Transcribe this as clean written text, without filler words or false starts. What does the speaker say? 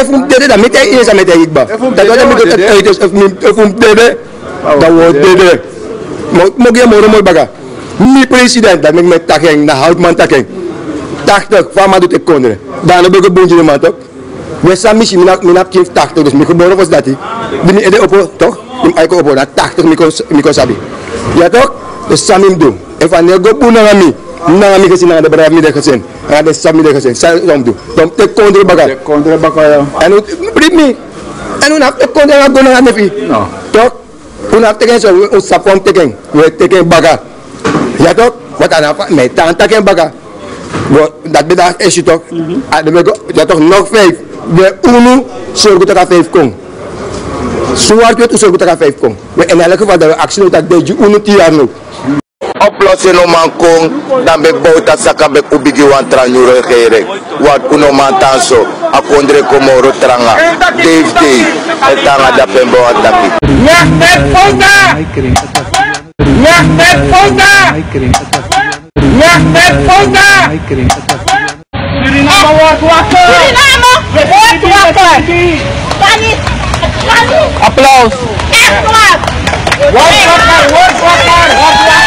efum dede da mete isa mete igba da da mete efum dede da wo dede mo ge mo baga mi president da me takeng na hout man takeng takter fama do te kondre da no bego bonji ma tok we sami si mina kif takter dus mi ko boro fos dati bini ede opo tok im ay ko opo da takter mi ko sabi ya tok de samim do e fa ne go buna ngami na mi kasi na da bara mi de kasen ada sami de kasen sa romdu tom te kondre baga ya anu primi anu na te kondre ga gona ne fi no tok una te ken so o sapom te ken we te ken baga ya tok watana fa me tanta ken baga bo dat be da esitok ada me go ya tok nog 5 de unu sorgo ta 5 kong suar tu sorgo ta 5 kong we en elke geval da actie dat de unu tiarno oplossing no mankong dambe bouta sakabe ubigi wantra nyuro khere wat kuno mantanso akondre komoro tranga Dave etanga da pembo ataki Yahmed Fonda Suriname Worldwalker Applause Worldwalker